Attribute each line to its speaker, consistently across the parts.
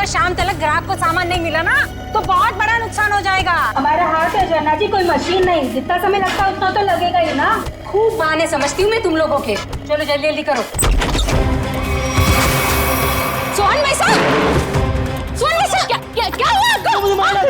Speaker 1: शाम तक ग्राहक को सामान नहीं मिला ना तो बहुत बड़ा नुकसान हो जाएगा।
Speaker 2: हमारा हाथ है जन्ना जी, कोई मशीन नहीं, जितना समय लगता है उतना तो लगेगा ही ना।
Speaker 1: खूब बहाने समझती हूँ मैं तुम लोगों के। चलो जल्दी जल्दी करो। सोहन भाई साहब, सोहन भाई साहब, क्या हुआ आपको? कौन मारा है?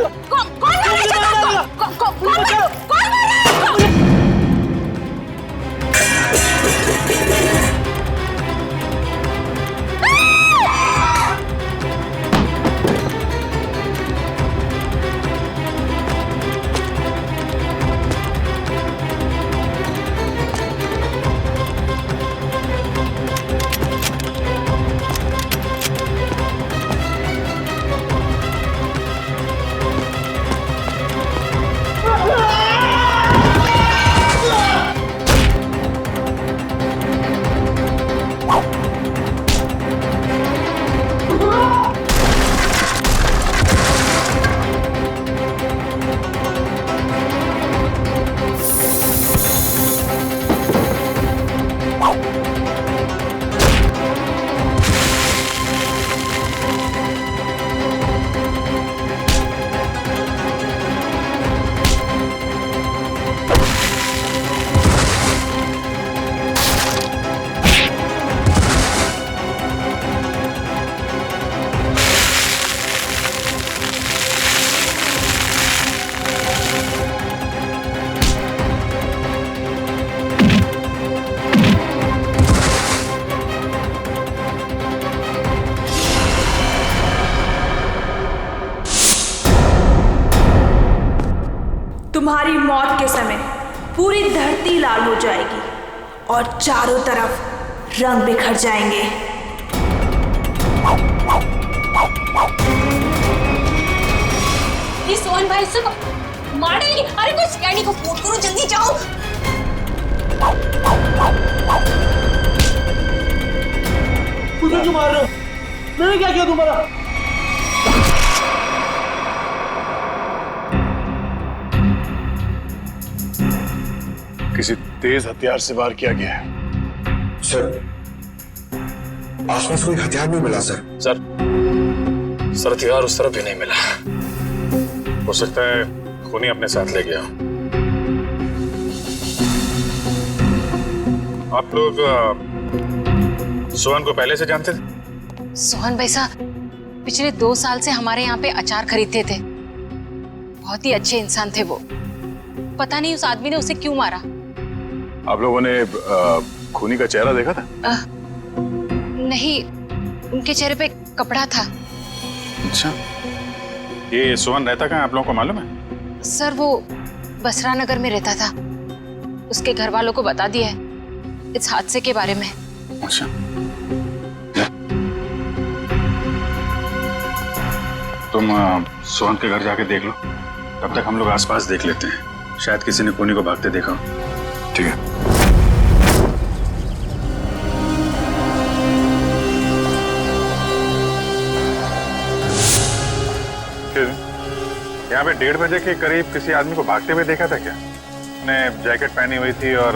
Speaker 3: तुम्हारी मौत के समय पूरी धरती लाल हो जाएगी और चारों तरफ रंग बिखर जाएंगे।
Speaker 1: ये सोहन भाई से मार डालेंगे। अरे कोई सियानी को फोन करो, जल्दी जाओ।
Speaker 4: तुझे क्यों मार रहे हो? मैंने क्या किया तुम्हारा?
Speaker 5: किसी तेज हथियार से वार किया गया है।
Speaker 6: सर, आसपास कोई हथियार नहीं मिला सर।
Speaker 5: सर हथियार उस तरफ भी नहीं मिला। हो सकता है खूनी अपने साथ ले गया। आप लोग सोहन को पहले से जानते थे?
Speaker 1: सोहन भाई साहब पिछले 2 साल से हमारे यहाँ पे अचार खरीदते थे। बहुत ही अच्छे इंसान थे वो। पता नहीं उस आदमी ने उसे क्यों मारा।
Speaker 5: आप लोगों ने खूनी का चेहरा देखा था?
Speaker 1: नहीं, उनके चेहरे पे कपड़ा था।
Speaker 5: अच्छा, ये सोहन रहता कहाँ आप लोगों को मालूम है?
Speaker 1: सर वो बसरा नगर में रहता था। उसके घर वालों को बता दिया है इस हादसे के बारे में।
Speaker 5: अच्छा, तुम सोहन के घर जाके देख लो। तब तक हम लोग आसपास देख लेते हैं, शायद किसी ने खूनी को भागते देखा हो। ठीक है। यहाँ पे 1:30 बजे के करीब किसी आदमी को भागते हुए देखा था क्या? उसने जैकेट पहनी हुई थी और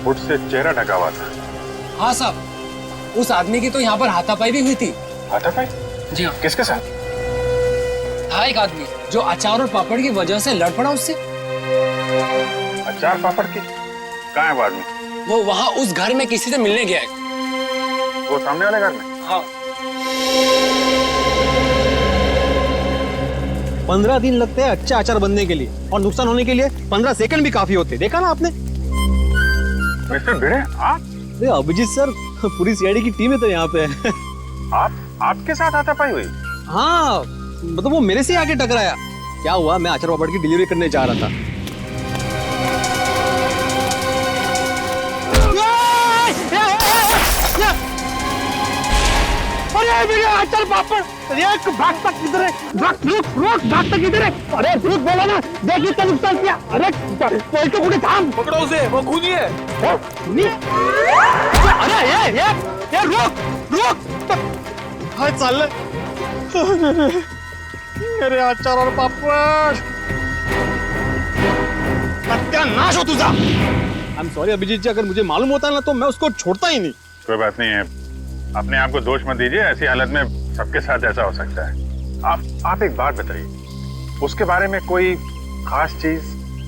Speaker 5: हुड से चेहरा ढका हुआ था।
Speaker 4: हाँ साहब, उस आदमी की तो यहाँ पर हाथापाई भी हुई थी।
Speaker 5: हाथापाई?
Speaker 4: जी हाँ।
Speaker 5: किसके साथ?
Speaker 4: था एक आदमी जो अचार और पापड़ की वजह से लड़ पड़ा उससे।
Speaker 5: अचार पापड़ की? कहाँ है वो आदमी?
Speaker 4: वो वहाँ उस घर में किसी से मिलने गया है।
Speaker 5: वो सामने वाले घर में?
Speaker 4: हाँ।
Speaker 7: 15 दिन लगते हैं अच्छा अचार बनने के लिए और नुकसान होने के लिए 15 सेकंड भी काफी होते। देखा ना आपने?
Speaker 5: मिस्टर भिड़े, आप?
Speaker 7: अभिजीत सर, पूरी सीआईडी की टीम है तो यहाँ पे।
Speaker 5: आपके साथ हाथापाई हुई?
Speaker 7: हाँ, मतलब वो मेरे से आके टकराया। क्या हुआ, मैं अचार पापड़ की डिलीवरी करने जा रहा था। अरे मेरे अचार पापड़, भागता किधर है? भागता किधर है? अरे रुक, बोला ना, देखिए क्या नुकसान किया। अरे कोई तो कुछ थाम,
Speaker 4: पकड़ो उसे, वो खूनी है।
Speaker 7: खूनी? अरे ये रुक। हाय चल, मेरे अचार और पापड़, सत्यानाश हो तुझा। आई एम सॉरी अभिजीत जी, अगर मुझे मालूम होता ना तो मैं उसको छोड़ता ही नहीं।
Speaker 5: कोई बात नहीं है, अपने आप को दोष मत दीजिए। ऐसी हालत में सबके साथ ऐसा हो सकता है। आप एक बात बताइए, उसके बारे में कोई खास चीज,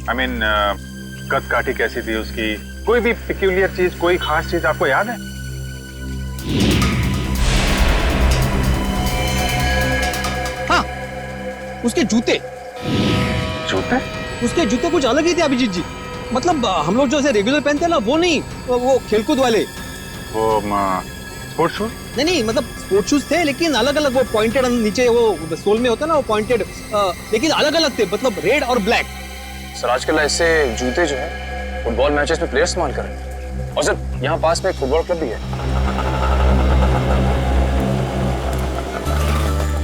Speaker 5: आई मीन कद काठी कैसी थी उसकी, कोई भी पिक्यूलियर चीज, कोई खास चीज आपको याद है?
Speaker 4: हाँ, उसके जूते उसके जूते कुछ अलग ही थे अभिजीत जी। मतलब हम लोग जो ऐसे रेगुलर पहनते हैं ना, वो नहीं, वो खेलकूद वाले,
Speaker 5: वो स्पोर्ट्स शूज?
Speaker 4: नहीं, मतलब स्पोर्ट्स शूज थे लेकिन अलग अलग, वो पॉइंटेड नीचे वो सोल में होता है ना, वो पॉइंटेड, लेकिन अलग अलग थे, मतलब रेड और ब्लैक।
Speaker 6: सर आजकल ऐसे जूते जो है फुटबॉल मैचेस में प्लेयर्स इस्तेमाल कर रहे हैं। और सर यहाँ पास में एक फुटबॉल क्लब भी है।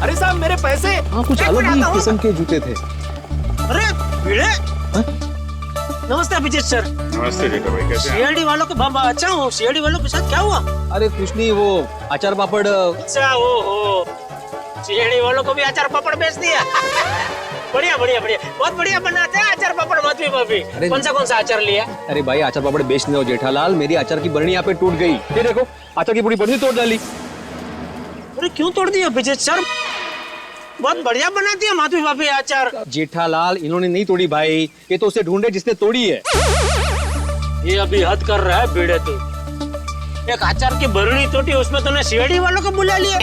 Speaker 7: अरे साहब मेरे पैसे।
Speaker 4: हाँ, कुछ अलग ही किस्म के जूते थे।
Speaker 7: अरे भिड़े, नमस्ते अभिजीत सर।
Speaker 5: नमस्ते जेठा भाई, कैसे हैं?
Speaker 7: सीआईडी वालों के अच्छा हूँ। सीआईडी वालों के साथ क्या हुआ?
Speaker 4: अरे कुछ नहीं, वो अचार पापड़।
Speaker 7: अच्छा हो सीआईडी वालों को भी अचार पापड़ बेच दिया। बढ़िया बहुत बढ़िया बनाते हैं अचार पापड़ माधवी भाभी। कौन सा अचार लिया?
Speaker 4: अरे भाई, अचार पापड़ बेच नहीं हो जेठालाल, मेरी अचार की बरनी यहाँ पे टूट गई। ये देखो, अचार की पूरी बरनी तोड़ डाली।
Speaker 7: अरे क्यों तोड़ दिया अभिजीत सर? बहुत बढ़िया बनाती है माधवी भाभी अचार।
Speaker 4: जेठालाल, इन्होंने नहीं तोड़ी भाई, ये तो उसे ढूंढे जिसने तोड़ी है।
Speaker 7: ये अभी हद कर रहा है भिड़े तू। एक अचार की बरनी टूटी, उसमें तूने सीआईडी वालों को बुला लिया।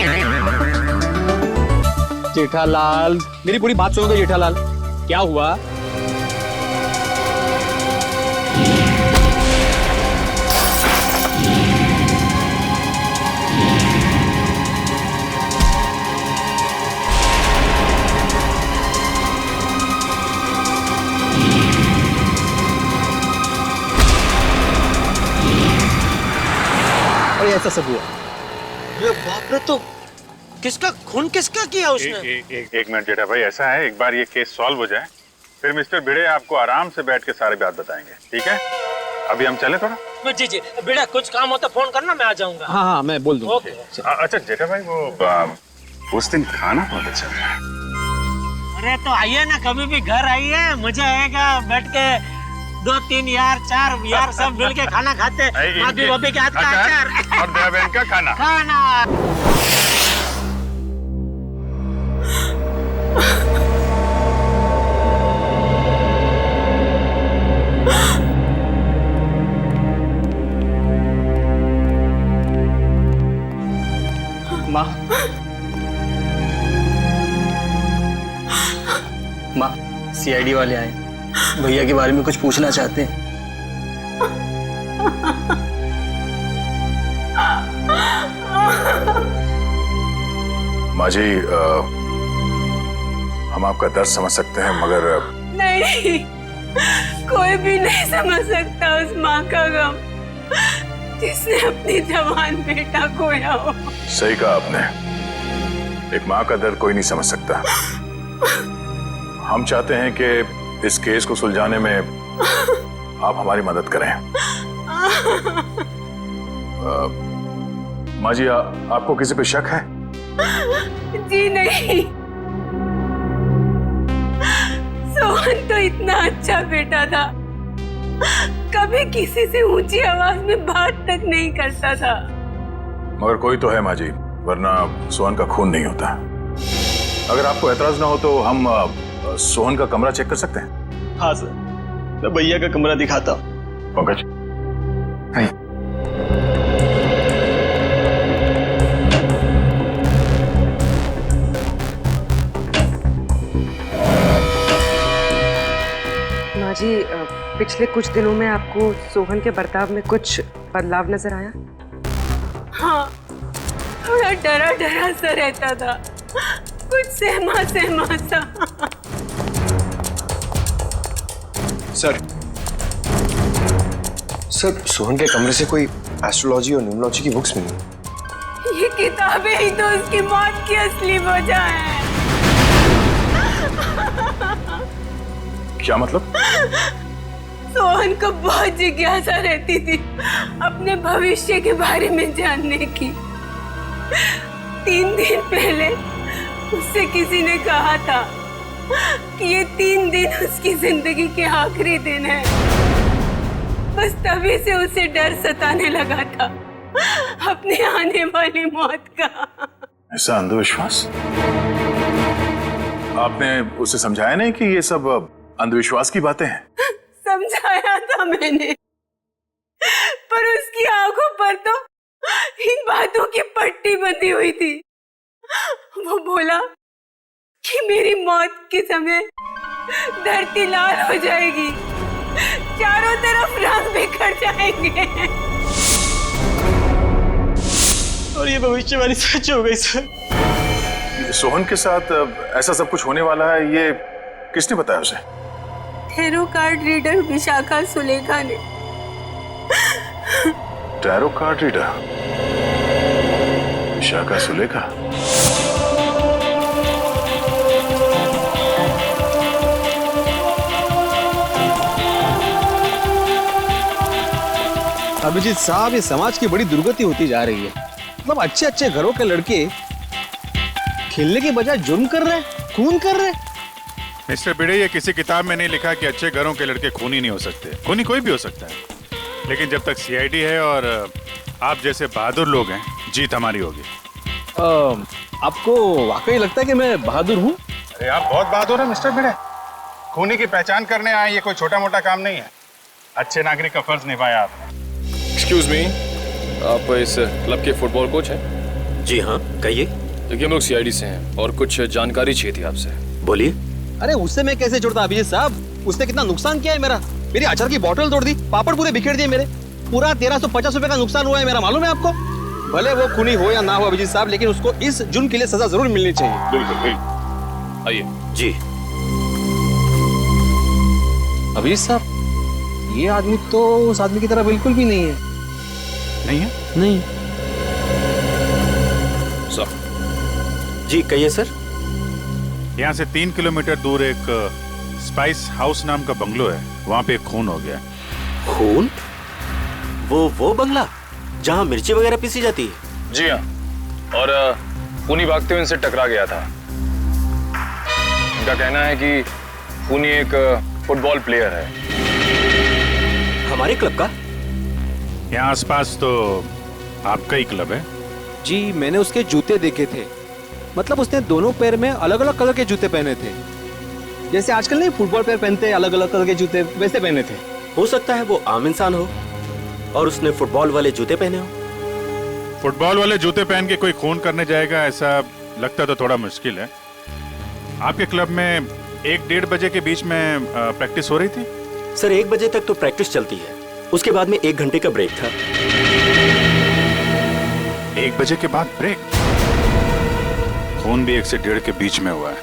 Speaker 4: जेठालाल, मेरी पूरी बात सुनोगे जेठालाल? क्या हुआ? ऐसा सब हुआ।
Speaker 7: ये बाप रे, तो किसका खून किसका किया उसने?
Speaker 5: एक मिनट जेठा भाई, ऐसा है, एक बार ये केस सॉल्व हो जाए, फिर मिस्टर भिड़े आपको आराम से बैठ के सारी बात बताएंगे, ठीक है? अभी हम चले थोड़ा।
Speaker 7: जी भिड़ा, कुछ काम होता फोन करना, मैं आ जाऊंगा।
Speaker 4: हाँ, मैं बोल दूंगा।
Speaker 5: अच्छा जेठा भाई, वो उस दिन खाना बहुत अच्छा था।
Speaker 7: अरे तो आइए ना, कभी भी घर आइए, मजा आएगा। बैठ के 2 3 यार 4 यार सब मिल के खाना खाते। माधवी भाभी के हाथ का अचार
Speaker 5: और दया बहन का खाना।
Speaker 6: माँ, सीआईडी वाले आए, भैया के बारे में कुछ पूछना चाहते हैं।
Speaker 5: माँ जी, हम आपका दर्द समझ सकते हैं, मगर
Speaker 8: नहीं, कोई भी नहीं समझ सकता उस माँ का गम जिसने अपनी जवान बेटा खोया हो।
Speaker 5: सही कहा आपने, एक माँ का दर्द कोई नहीं समझ सकता। हम चाहते हैं कि इस केस को सुलझाने में आप हमारी मदद करें। माँ जी, आपको किसी पे शक है?
Speaker 8: जी नहीं, सोहन तो इतना अच्छा बेटा था, कभी किसी से ऊंची आवाज में बात तक नहीं करता था।
Speaker 5: मगर कोई तो है माँ जी, वरना सोहन का खून नहीं होता। अगर आपको एतराज ना हो तो हम सोहन का कमरा चेक कर सकते हैं?
Speaker 6: हाँ सर, मैं भैया का कमरा दिखाता हूँ।
Speaker 5: पंकज,
Speaker 9: माँ जी, पिछले कुछ दिनों में आपको सोहन के बर्ताव में कुछ बदलाव नजर आया?
Speaker 8: हाँ, थोड़ा डरा डरा सा रहता था, कुछ सहमा सहमा सा।
Speaker 6: सर, सोहन के कमरे से कोई एस्ट्रोलॉजी और न्यूमरोलॉजी की बुक्स मिली।
Speaker 8: ये किताबें ही तो उसकी मौत की असली वजह है।
Speaker 5: क्या मतलब?
Speaker 8: सोहन को बहुत जिज्ञासा रहती थी अपने भविष्य के बारे में जानने की। 3 दिन पहले उससे किसी ने कहा था कि ये 3 दिन उसकी जिंदगी के आखिरी दिन है। बस तभी से उसे डर सताने लगा था अपने आने वाली मौत का।
Speaker 5: ऐसा अंधविश्वास? आपने उसे समझाया नहीं कि ये सब अंधविश्वास की बातें हैं?
Speaker 8: समझाया था मैंने, पर उसकी आंखों पर तो इन बातों की पट्टी बंधी हुई थी। वो बोला कि मेरी मौत के समय धरती लाल हो जाएगी, चारों तरफ रंग बिखर जाएंगे।
Speaker 4: और ये भविष्यवाणी सच हो गई सर।
Speaker 5: सोहन के साथ ऐसा सब कुछ होने वाला है, ये किसने बताया उसे?
Speaker 8: Tarot card reader Vishakha Sulekha ने।
Speaker 5: Tarot card reader Vishakha Sulekha?
Speaker 4: Abhijit साहब, ये समाज की बड़ी दुर्गति होती जा रही है। मतलब अच्छे अच्छे घरों के लड़के खेलने के बजाय जुर्म कर रहे हैं, खून कर रहे हैं।
Speaker 10: मिस्टर भिड़े, ये किसी किताब में नहीं लिखा कि अच्छे घरों के लड़के खूनी नहीं हो सकते। खूनी कोई भी हो सकता है, लेकिन जब तक सीआईडी है और आप जैसे बहादुर लोग हैं, जीत हमारी होगी।
Speaker 4: आपको वाकई लगता है कि मैं बहादुर हूँ?
Speaker 10: अरे आप बहुत बहादुर हैं मिस्टर भिड़े। खूनी की पहचान करने आए, ये कोई छोटा मोटा काम नहीं है। अच्छे नागरिक का फर्ज निभाया आपने।
Speaker 6: एक्सक्यूज मी, आप इस क्लब के फुटबॉल कोच हैं?
Speaker 11: जी हाँ, कहिए।
Speaker 6: देखिए, हम लोग सीआईडी से हैं और कुछ जानकारी चाहिए थी आपसे।
Speaker 11: बोलिए।
Speaker 4: अरे उससे मैं कैसे जुड़ता अभिजीत साहब? उसने कितना नुकसान किया है मेरा। मेरी अचार की बोतल तोड़ दी, पापड़ पूरे बिखेर दिए मेरे। पूरा 1350 रुपए का नुकसान हुआ है मेरा, मालूम है आपको? भले वो खूनी हो या ना हो अभिजीत साहब, लेकिन उसको इस जुर्म के लिए सजा जरूर मिलनी चाहिए।
Speaker 6: बिल्कुल बिल्कुल, आइए।
Speaker 11: जी।
Speaker 4: अभिजीत साहब, ये आदमी तो उस आदमी की तरह बिल्कुल भी नहीं है।
Speaker 10: नहीं है?
Speaker 4: नहीं।
Speaker 6: सर।
Speaker 11: जी कहिए सर।
Speaker 10: यहाँ से 3 किलोमीटर दूर एक स्पाइस हाउस नाम का बंगलो है, वहाँ पे एक खून हो गया।
Speaker 11: खून? वो बंगला जहाँ मिर्ची वगैरह पीसी जाती है?
Speaker 6: जी हाँ, और खूनी भागते हुए इनसे टकरा गया था। इनका कहना है कि खूनी एक फुटबॉल प्लेयर है।
Speaker 11: हमारे क्लब का?
Speaker 10: यहाँ आसपास तो आपका ही क्लब है।
Speaker 4: जी, मैंने उसके जूते देखे थे। मतलब उसने दोनों पैर में अलग अलग कलर के जूते पहने थे, जैसे आजकल नहीं फुटबॉल प्लेयर पहनते हैं अलग अलग कलर के जूते, वैसे पहने थे।
Speaker 11: हो सकता है वो आम इंसान हो और उसने फुटबॉल वाले जूते पहने हो।
Speaker 10: फुटबॉल वाले जूते पहन के कोई खून करने जाएगा, ऐसा लगता तो थोड़ा मुश्किल है। आपके क्लब में 1-1:30 बजे के बीच में प्रैक्टिस हो रही थी?
Speaker 11: सर 1 बजे तक तो प्रैक्टिस चलती है, उसके बाद में 1 घंटे का ब्रेक था।
Speaker 10: 1 बजे के बाद ब्रेक? खून भी 1 से 1:30 के बीच में हुआ है।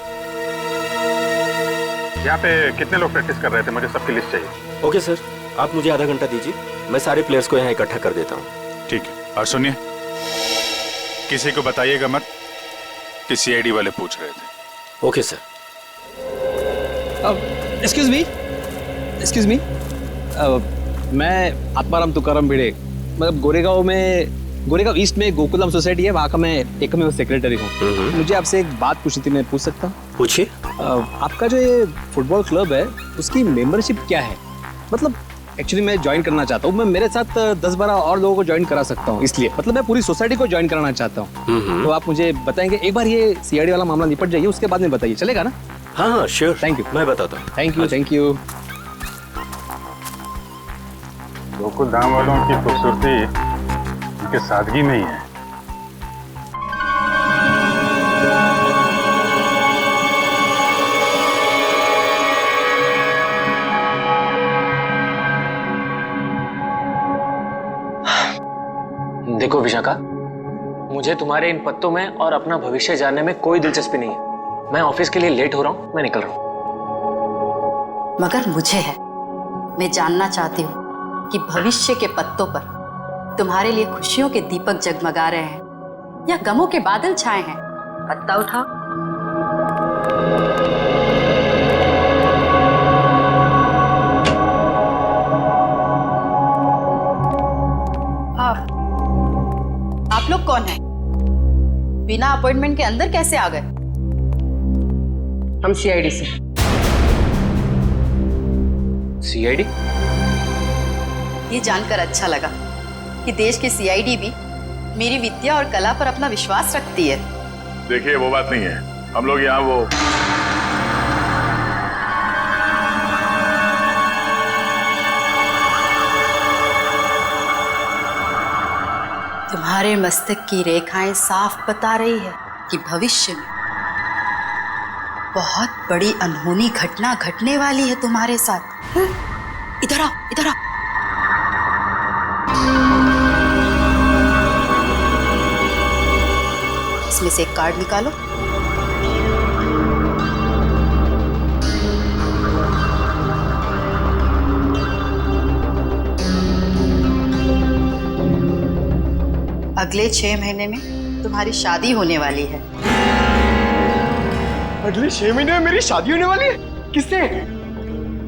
Speaker 10: यहाँ पे कितने लोग प्रैक्टिस कर रहे थे? मुझे सबकी लिस्ट चाहिए।
Speaker 11: ओके सर, आप मुझे आधा घंटा दीजिए, मैं सारे प्लेयर्स को यहाँ इकट्ठा कर देता हूँ।
Speaker 10: ठीक है, और सुनिए, किसी को बताइएगा मत कि सीआईडी वाले पूछ रहे थे।
Speaker 11: Okay sir.
Speaker 4: एक्सक्यूज मी, मैं आत्माराम तुकाराम भिड़े, मतलब गोरेगांव ईस्ट में गोकुलम सोसाइटी है, वहाँ का मैं एकमेव सेक्रेटरी हूँ। मुझे आपसे एक बात पूछनी थी, मैं पूछ सकता हूँ?
Speaker 11: पूछिए।
Speaker 4: आपका जो ये फुटबॉल क्लब है, उसकी मेंबरशिप क्या है? मतलब एक्चुअली मैं ज्वाइन करना चाहता हूँ, मैं मेरे साथ 10-12 और लोगों को ज्वाइन करा सकता हूँ, इसलिए मतलब मैं पूरी सोसाइटी को ज्वाइन कराना चाहता हूँ। तो आप मुझे बताएंगे? एक बार ये सीआईडी वाला मामला निपट जाइए, उसके बाद में बताइए, चलेगा ना?
Speaker 11: हाँ श्योर,
Speaker 4: थैंक यू।
Speaker 11: मैं बताता हूँ।
Speaker 4: Thank you.
Speaker 10: गोकुल धाम वालों की खूबसूरती उनके सादगी में ही है।
Speaker 12: देखो विशाखा, मुझे तुम्हारे इन पत्तों में और अपना भविष्य जानने में कोई दिलचस्पी नहीं है। मैं ऑफिस के लिए लेट हो रहा हूँ, मैं निकल रहा हूँ।
Speaker 13: मगर मुझे है। मैं जानना चाहती हूँ कि भविष्य के पत्तों पर तुम्हारे लिए खुशियों के दीपक जगमगा रहे हैं या गमों के बादल छाए हैं। पत्ता उठाओ। आप लोग कौन हैं? बिना अपॉइंटमेंट के अंदर कैसे आ गए?
Speaker 9: हम सीआईडी से।
Speaker 12: सीआईडी?
Speaker 13: ये जानकर अच्छा लगा कि देश की सीआईडी भी मेरी विद्या और कला पर अपना विश्वास रखती है।
Speaker 5: देखिए, वो बात नहीं है। हम लोग यहाँ वो
Speaker 13: तुम्हारे मस्तक की रेखाएं साफ बता रही है कि भविष्य में बहुत बड़ी अनहोनी घटना घटने वाली है तुम्हारे साथ। इधर आओ, इधर आओ। इसमें से एक कार्ड निकालो। अगले 6 महीने में तुम्हारी शादी होने वाली है।
Speaker 7: अगले 6 महीने में मेरी शादी होने वाली है? किससे?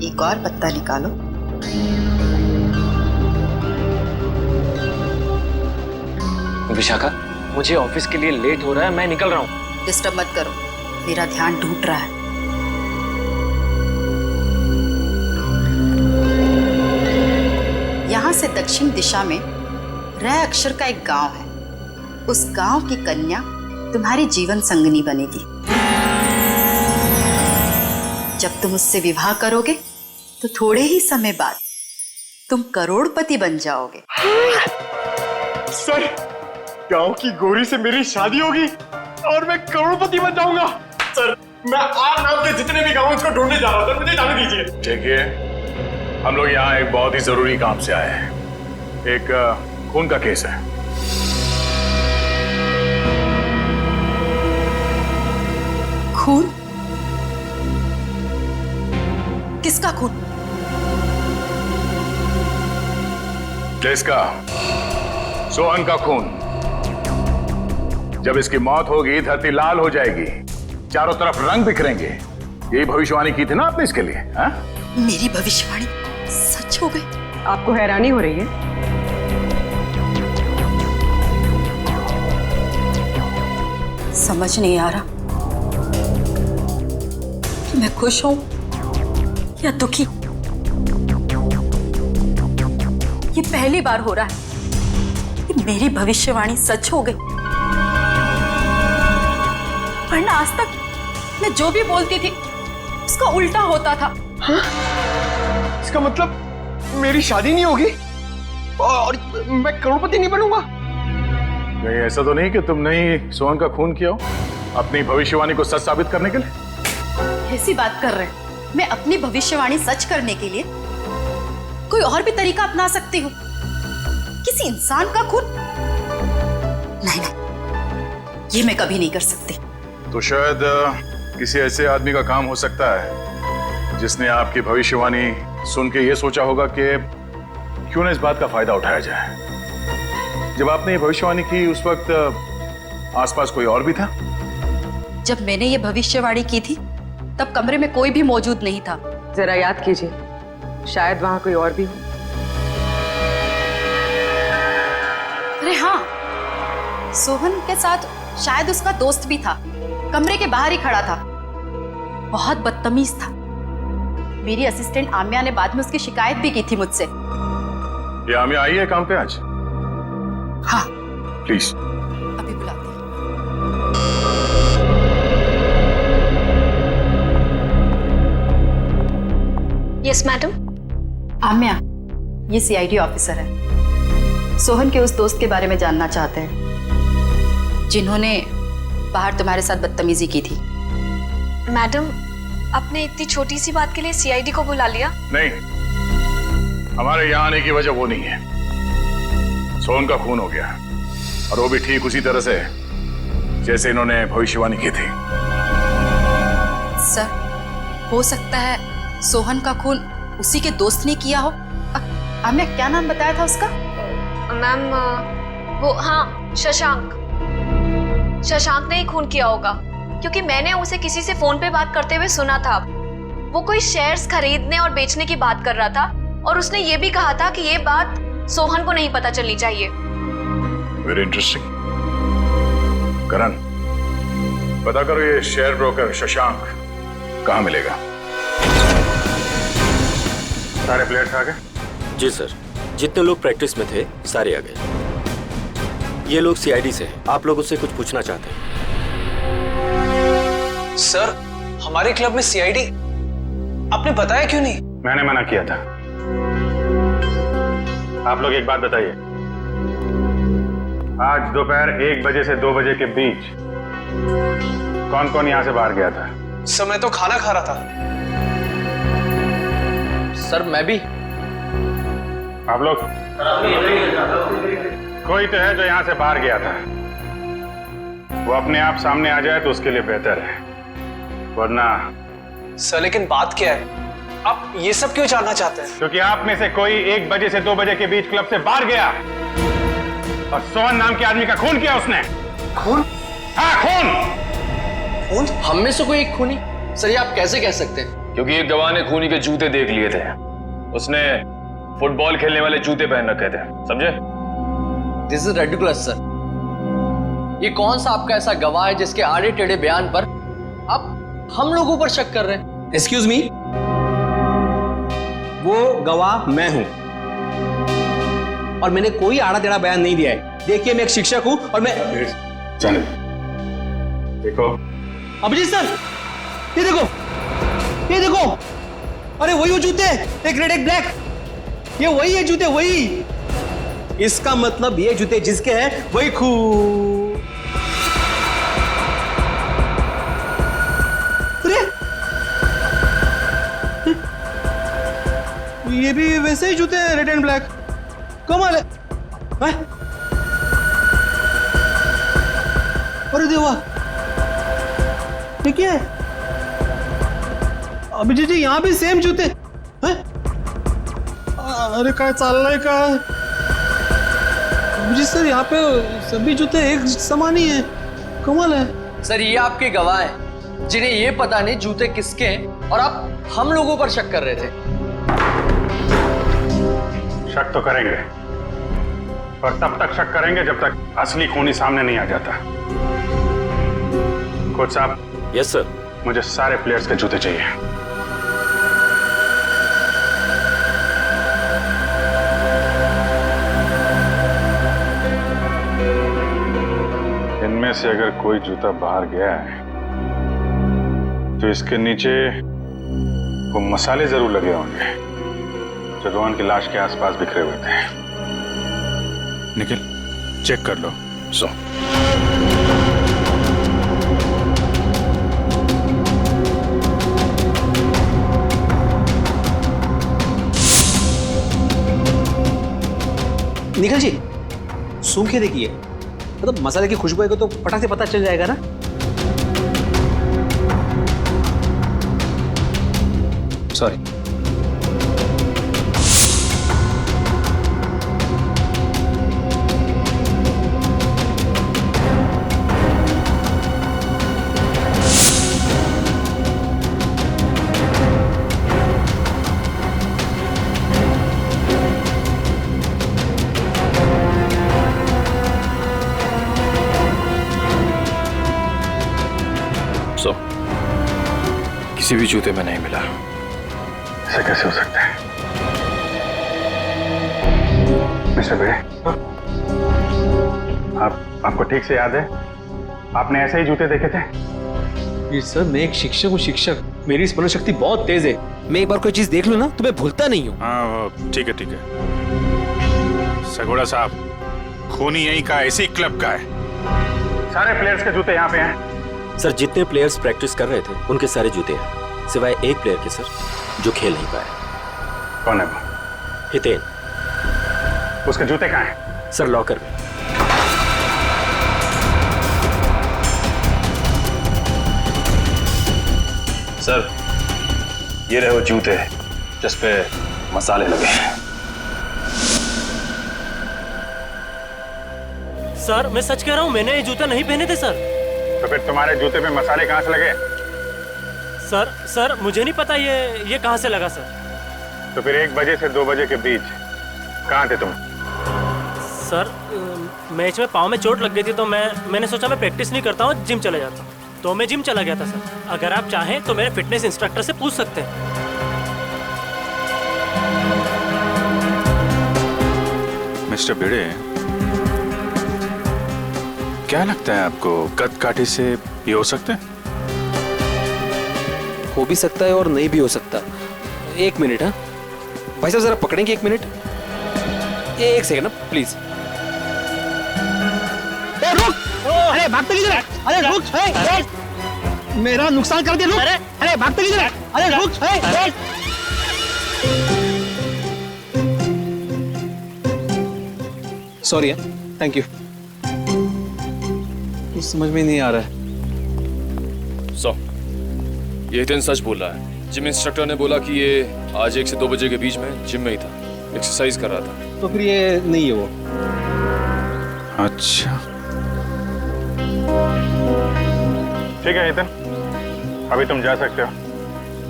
Speaker 13: एक और पत्ता निकालो।
Speaker 12: विशाखा, मुझे ऑफिस के लिए लेट हो रहा है, मैं निकल रहा हूँ।
Speaker 13: डिस्टर्ब मत करो, मेरा ध्यान टूट रहा है। यहाँ से दक्षिण दिशा में र अक्षर का एक गांव है। उस गांव की कन्या तुम्हारी जीवन संगनी बनेगी। जब तुम उससे विवाह करोगे तो थोड़े ही समय बाद तुम करोड़पति बन जाओगे।
Speaker 7: सर, गांव की गोरी से मेरी शादी होगी और मैं करोड़पति बन जाऊंगा। सर, मैं आज नाम के जितने भी गांव उसको ढूंढने जा रहा हूं, मुझे जाने दीजिए।
Speaker 5: देखिए, हम लोग यहाँ एक बहुत ही जरूरी काम से आए हैं। एक खून का केस है।
Speaker 13: खून? किसका खून?
Speaker 5: जिसका? सोहन का खून। जब इसकी मौत होगी धरती लाल हो जाएगी, चारों तरफ रंग बिखरेंगे। यही भविष्यवाणी की थी ना आपने इसके लिए? हा?
Speaker 13: मेरी भविष्यवाणी सच हो गई?
Speaker 9: आपको हैरानी हो रही है?
Speaker 13: समझ नहीं आ रहा कि मैं खुश हूं या दुखी। ये पहली बार हो रहा है कि मेरी भविष्यवाणी सच हो गई, वरना आज तक मैं जो भी बोलती थी उसका उल्टा होता था।
Speaker 7: हाँ? इसका मतलब मेरी शादी नहीं होगी और मैं करोड़पति नहीं बनूंगा?
Speaker 5: नहीं, ऐसा तो नहीं कि तुमने ही सोहन का खून किया हो अपनी भविष्यवाणी को सच साबित करने के लिए?
Speaker 13: ऐसी बात कर रहे हैं? मैं अपनी भविष्यवाणी सच करने के लिए कोई और भी तरीका अपना सकती हूँ। किसी इंसान का खून? नहीं नहीं, ये मैं कभी नहीं कर सकती।
Speaker 5: तो शायद किसी ऐसे आदमी का काम हो सकता है जिसने आपकी भविष्यवाणी सुन के ये सोचा होगा कि क्यों ना इस बात का फायदा उठाया जाए। जब आपने ये भविष्यवाणी की उस वक्त आसपास कोई और भी था?
Speaker 13: जब मैंने ये भविष्यवाणी की थी तब कमरे में कोई भी मौजूद नहीं था।
Speaker 9: जरा याद कीजिए, शायद वहां कोई और भी हो।
Speaker 13: अरे हाँ, सोहन के साथ शायद उसका दोस्त भी था, कमरे के बाहर ही खड़ा था। बहुत बदतमीज था। मेरी असिस्टेंट आम्या ने बाद में उसकी शिकायत भी की थी मुझसे।
Speaker 5: ये आम्या आई है काम पे आज?
Speaker 13: हाँ।
Speaker 5: प्लीज।
Speaker 13: अभी बुलाती हूँ।
Speaker 1: Yes madam.
Speaker 13: आम्या, ये सीआईडी ऑफिसर है। सोहन के उस दोस्त के बारे में जानना चाहते हैं जिन्होंने बाहर तुम्हारे साथ बदतमीजी की थी।
Speaker 1: मैडम, आपने इतनी छोटी सी बात के लिए सीआईडी को बुला लिया?
Speaker 5: नहीं, हमारे यहाँ आने की वजह वो नहीं है। सोहन का खून हो गया और वो भी ठीक उसी तरह से जैसे इन्होंने भविष्यवाणी की थी।
Speaker 13: सर, हो सकता है सोहन का खून उसी के दोस्त ने किया हो। आम्या, क्या नाम बताया था उसका?
Speaker 1: मैम, वो हाँ, शशांक। शशांक ने ही खून किया होगा क्योंकि मैंने उसे किसी से फोन पे बात करते हुए सुना था। वो कोई शेयर्स खरीदने और बेचने की बात कर रहा था और उसने ये भी कहा था कि ये बात सोहन को नहीं पता चलनी चाहिए।
Speaker 5: Very interesting. करण, पता करो ये शेयर ब्रोकर शशांक कहाँ मिलेगा। सारे प्लेयर्स आ गए?
Speaker 11: जी सर, जितने लोग प्रैक्टिस में थे सारे आ गए। ये लोग सीआईडी से हैं। आप लोग उससे कुछ पूछना चाहते हैं?
Speaker 12: सर, हमारे क्लब में सीआईडी आपने बताया क्यों नहीं?
Speaker 10: मैंने मना किया था। आप लोग एक बात बताइए, आज दोपहर 1 बजे से 2 बजे के बीच कौन कौन यहाँ से बाहर गया था?
Speaker 6: सर मैं तो खाना खा रहा था।
Speaker 12: सर मैं भी।
Speaker 10: आप लोग? कोई तो है जो यहाँ से बाहर गया था। वो अपने आप सामने आ जाए तो उसके लिए बेहतर है, वरना।
Speaker 6: सर लेकिन बात क्या है, आप ये सब क्यों जानना चाहते हैं?
Speaker 10: क्योंकि आप में से कोई 1 बजे से 2 बजे के बीच क्लब से बाहर गया और सोहन नाम के आदमी का खून किया उसने।
Speaker 6: खून?
Speaker 10: हाँ, खून।
Speaker 6: खून?
Speaker 12: हम में से कोई एक खूनी? सर ये आप कैसे कह सकते हैं?
Speaker 6: क्योंकि एक गवाह ने खूनी के जूते देख लिए थे। उसने फुटबॉल खेलने वाले जूते पहन रखे थे, समझे?
Speaker 12: This is ridiculous sir. ये कौन सा आपका ऐसा गवाह है जिसके आड़े टेढ़े बयान पर आप हम लोगों पर शक कर रहे हैं?
Speaker 4: एक्सक्यूज मी, वो गवाह मैं हूं और मैंने कोई आड़ा टेढ़ा बयान नहीं दिया है। देखिए मैं एक शिक्षक हूं और मैं।
Speaker 10: चलो देखो
Speaker 4: अभिजीत सर, ये देखो, ये देखो, अरे वही वो जूते, एक रेड एक ब्लैक, ये वही है जूते, वही। इसका मतलब ये जूते जिसके हैं वही खून। अरे ये भी वैसे ही जूते हैं, रेड एंड ब्लैक। कमाल है। अरे देवा, ये क्या है? अभिजीत जी यहाँ भी सेम जूते हैं? अरे काय चाललंय काय? अभिजीत सर यहाँ पे सभी जूते एक समान ही है, कमाल है।
Speaker 12: सर ये आपके गवाह हैं जिन्हें ये पता नहीं जूते किसके हैं और आप हम लोगों पर शक कर रहे थे।
Speaker 10: शक तो करेंगे, पर तब तक शक करेंगे जब तक असली खूनी सामने नहीं आ जाता। कोच साहब।
Speaker 11: Yes sir.
Speaker 10: मुझे सारे प्लेयर्स के जूते चाहिए। इनमें से अगर कोई जूता बाहर गया है तो इसके नीचे वो मसाले जरूर लगे होंगे जो रोहन की लाश के आसपास बिखरे हुए थे। निखिल चेक कर लो। सो
Speaker 4: निखिल जी सूंघ के देखिए, मतलब मसाले की खुशबू है तो फटाक से पता चल जाएगा ना। सॉरी।
Speaker 6: किसी भी जूते में नहीं मिला।
Speaker 10: ऐसा कैसे हो सकता है? मिस्टर बेड़े, आपको ठीक से याद है आपने ऐसे ही जूते देखे थे?
Speaker 4: ये सर मैं एक शिक्षक हूँ, शिक्षक। मेरी स्मरण शक्ति बहुत तेज है। मैं एक बार कोई चीज देख लूं ना तो मैं भूलता नहीं हूँ।
Speaker 10: हाँ ठीक है ठीक है। सगोड़ा साहब खूनी यहीं का, इसी क्लब का है। सारे प्लेयर्स के जूते यहाँ पे हैं।
Speaker 11: सर जितने प्लेयर्स प्रैक्टिस कर रहे थे उनके सारे जूते हैं, सिवाय एक प्लेयर के सर जो खेल नहीं पाए।
Speaker 10: कौन है वो?
Speaker 11: हितेन।
Speaker 10: उसके जूते कहाँ हैं?
Speaker 11: सर लॉकर में।
Speaker 6: सर ये रहे वो जूते जिस पे मसाले लगे हैं।
Speaker 14: सर मैं सच कह रहा हूँ, मैंने ये जूते नहीं पहने थे सर।
Speaker 10: तो फिर तुम्हारे जूते पे मसाले कहाँ से लगे?
Speaker 14: सर मुझे नहीं पता ये कहाँ से लगा सर।
Speaker 10: तो फिर 1 बजे से 2 बजे के बीच कहाँ थे तुम?
Speaker 14: सर मैच में पाँव में चोट लग गई थी तो मैंने सोचा मैं प्रैक्टिस नहीं करता हूँ, जिम चले जाता हूँ, तो मैं जिम चला गया था सर। अगर आप चाहें तो मेरे फिटनेस इंस्ट्रक्टर से पूछ सकते हैं।
Speaker 10: मिस्टर भिड़े, क्या लगता है आपको कद काठी से ये हो सकता है?
Speaker 4: हो भी सकता है और नहीं भी हो सकता। 1 मिनट। हाँ भाई साहब जरा पकड़ेंगे 1 मिनट। 1 सेकंड ना प्लीज। अरे भागते किधर है? अरे रुक, मेरा नुकसान कर दिया, रुक। अरे भागते किधर है? अरे रुक, सॉरी है, थैंक यू। कुछ समझ में नहीं आ रहा है।
Speaker 6: ये हितेन सच बोल रहा है। जिम इंस्ट्रक्टर ने बोला कि ये आज 1 से 2 बजे के बीच में जिम में ही था, एक्सरसाइज कर रहा था।
Speaker 4: तो फिर ये नहीं है वो।
Speaker 10: अच्छा, ठीक है हितेन, अभी तुम जा सकते हो।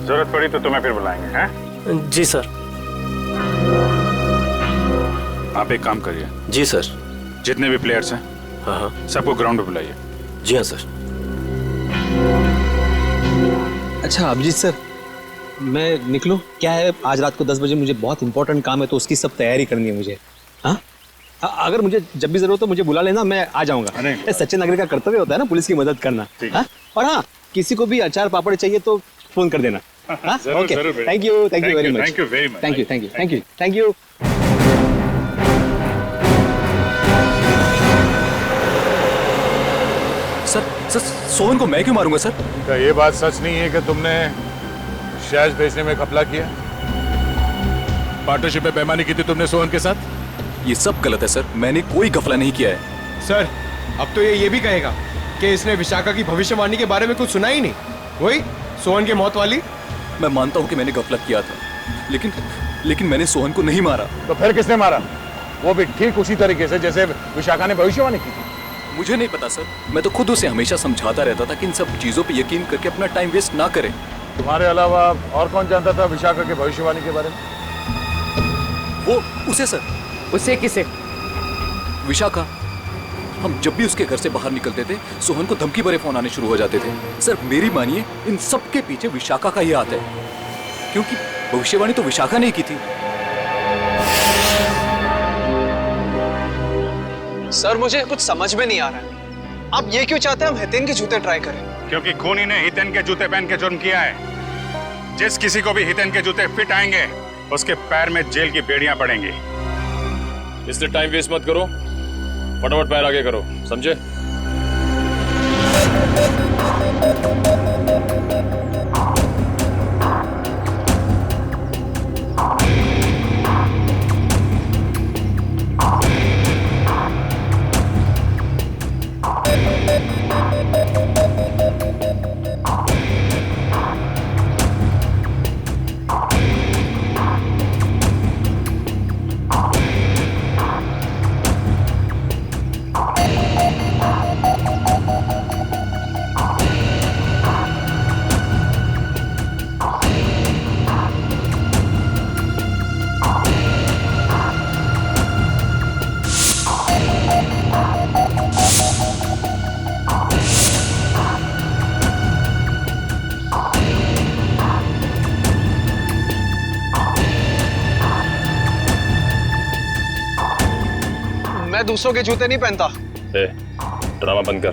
Speaker 10: जरूरत पड़ी तो तुम्हें फिर बुलाएंगे, हैं?
Speaker 14: जी सर।
Speaker 10: आप एक काम करिए।
Speaker 11: जी सर।
Speaker 10: जितने भी प्लेयर्स हैं,
Speaker 11: हाँ,
Speaker 10: सबको ग्राउंड पे बुलाइए।
Speaker 11: जी हाँ सर।
Speaker 4: अच्छा अभिजीत सर, मैं निकलूं? क्या है, आज रात को 10 बजे मुझे बहुत इंपॉर्टेंट काम है, तो उसकी सब तैयारी करनी है मुझे। हाँ, अगर मुझे जब भी जरूरत हो मुझे बुला लेना, मैं आ जाऊंगा। सच्चे नागरिक का कर्तव्य होता है ना पुलिस की मदद करना। हाँ? और हाँ, किसी को भी अचार पापड़ चाहिए तो फोन कर देना। Okay, thank you very much.
Speaker 10: Thank you very much.
Speaker 4: Thank you.
Speaker 6: Sir, Sohan को मैं क्यों मारूंगा सर?
Speaker 5: क्या ये बात सच नहीं है कि तुमने शैज भेजने में घपला किया? पार्टनरशिप में बेईमानी की थी तुमने सोहन के साथ?
Speaker 6: ये सब गलत है सर, मैंने कोई घपला नहीं किया है।
Speaker 7: सर, अब तो ये भी कहेगा कि इसने विशाखा की भविष्यवाणी के बारे में कुछ सुना ही नहीं, वही सोहन की मौत वाली।
Speaker 6: मैं मानता हूँ कि मैंने गलत किया था, लेकिन मैंने सोहन को नहीं मारा।
Speaker 5: तो फिर किसने मारा? वो भी ठीक उसी तरीके से जैसे विशाखा ने भविष्यवाणी की थी।
Speaker 6: मुझे नहीं पता सर, मैं तो खुद उसे हमेशा समझाता रहता था कि इन सब चीजों पे यकीन करके अपना टाइम वेस्ट ना करें।
Speaker 5: तुम्हारे अलावा और कौन जानता था विशाखा के भविष्यवाणी के बारे में?
Speaker 6: वो उसे सर।
Speaker 9: उसे किसे?
Speaker 6: विशाखा। हम जब भी उसके घर से बाहर निकलते थे, सोहन को धमकी भरे फोन आने शुरू हो जाते थे। सर मेरी मानिए, इन सब के पीछे विशाखा का ही हाथ है, क्योंकि भविष्यवाणी तो विशाखा ने ही की थी।
Speaker 4: सर मुझे कुछ समझ में नहीं आ रहा है, आप ये क्यों चाहते हैं हम हितेन के जूते ट्राई करें?
Speaker 10: क्योंकि खूनी ने हितेन के जूते पहन के जुर्म किया है। जिस किसी को भी हितेन के जूते फिट आएंगे, उसके पैर में जेल की बेड़ियां पड़ेंगी।
Speaker 6: इसलिए टाइम वेस्ट मत करो, फटाफट पैर आगे करो, समझे?
Speaker 4: मैं दूसरों के जूते नहीं पहनता।
Speaker 6: ड्रामा बंद कर।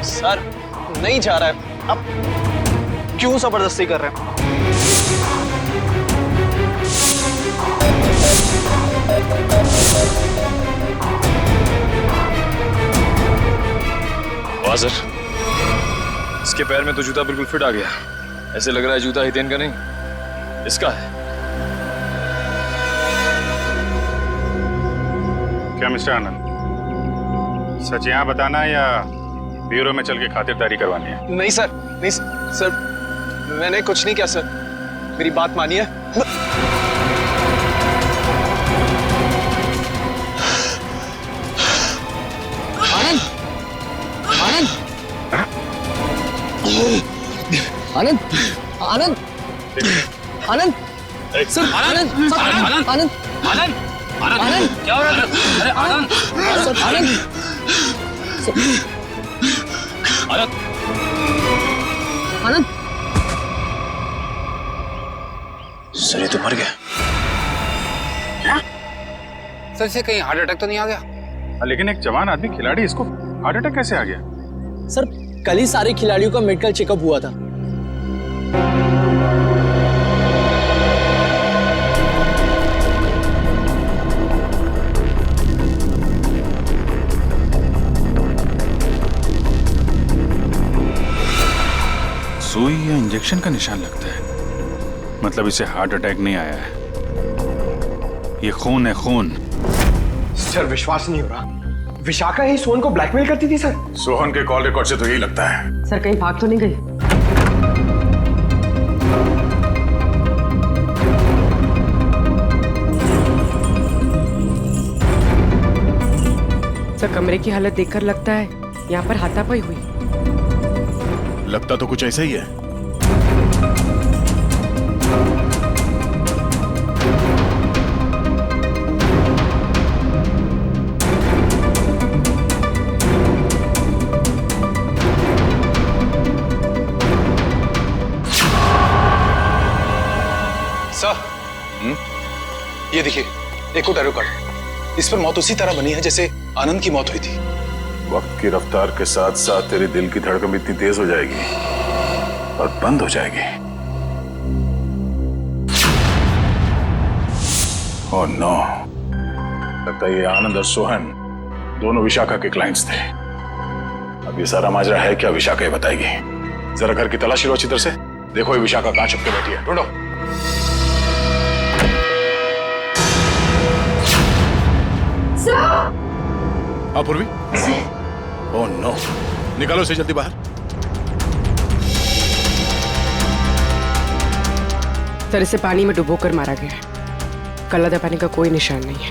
Speaker 4: सर नहीं जा रहा है, अब क्यों जबरदस्ती कर रहे हैं?
Speaker 6: वाह सर, इसके पैर में तो जूता बिल्कुल फिट आ गया। ऐसे लग रहा है जूता हितेन का नहीं, इसका है।
Speaker 10: क्या मिस्टर आनंद, सच यहाँ बताना है या ब्यूरो में चल के खातिरदारी करवानी है?
Speaker 4: नहीं सर, नहीं सर, मैंने कुछ नहीं किया सर, मेरी बात मानिए। आनंद, आनंद, आनंद, आनंद, आनंद, सर, आनंद, आनंद, आनंद, आनंद, आनंद, क्या हो रहा है? अरे आनंद, सर, आनंद, आनंद, आनंद,
Speaker 6: सर ये तो मर गया।
Speaker 15: क्या? सर से कहीं हार्ट अटैक तो नहीं आ गया?
Speaker 10: लेकिन एक जवान आदमी खिलाड़ी, इसको हार्ट अटैक कैसे आ गया?
Speaker 16: सर कल ही सारे खिलाड़ियों का मेडिकल चेकअप हुआ था।
Speaker 10: सुई या इंजेक्शन का निशान लगता है। मतलब इसे हार्ट अटैक नहीं आया है, ये खून है, खून।
Speaker 7: सर विश्वास नहीं हो रहा, विशाखा ही सोहन को ब्लैकमेल करती थी सर।
Speaker 5: सोहन के कॉल रिकॉर्ड से तो यही लगता है।
Speaker 9: सर कहीं भाग तो नहीं गई? सर कमरे की हालत देखकर लगता है यहाँ पर हाथापाई हुई।
Speaker 5: लगता तो कुछ ऐसा ही है।
Speaker 17: सर ये देखिए, एक और टैरो कार्ड। इस पर मौत उसी तरह बनी है जैसे आनंद की मौत हुई थी।
Speaker 5: वक्त की रफ्तार के साथ साथ तेरे दिल की धड़कन इतनी तेज हो जाएगी और बंद हो जाएगी। ओह नो, लगता है ये आनंद और सोहन दोनों विशाखा के क्लाइंट्स थे। अब ये सारा माजरा है क्या, विशाखा ही बताएगी। जरा घर की तलाशी लो अच्छी तरह से, देखो ये विशाखा कहां छुप के बैठी है, ढूंढो। हाँ पूर्वी। ओह नो, निकालो इसे जल्दी बाहर।
Speaker 9: सर इसे पानी में डुबोकर मारा गया है, कल्ला दबाने का कोई निशान नहीं है।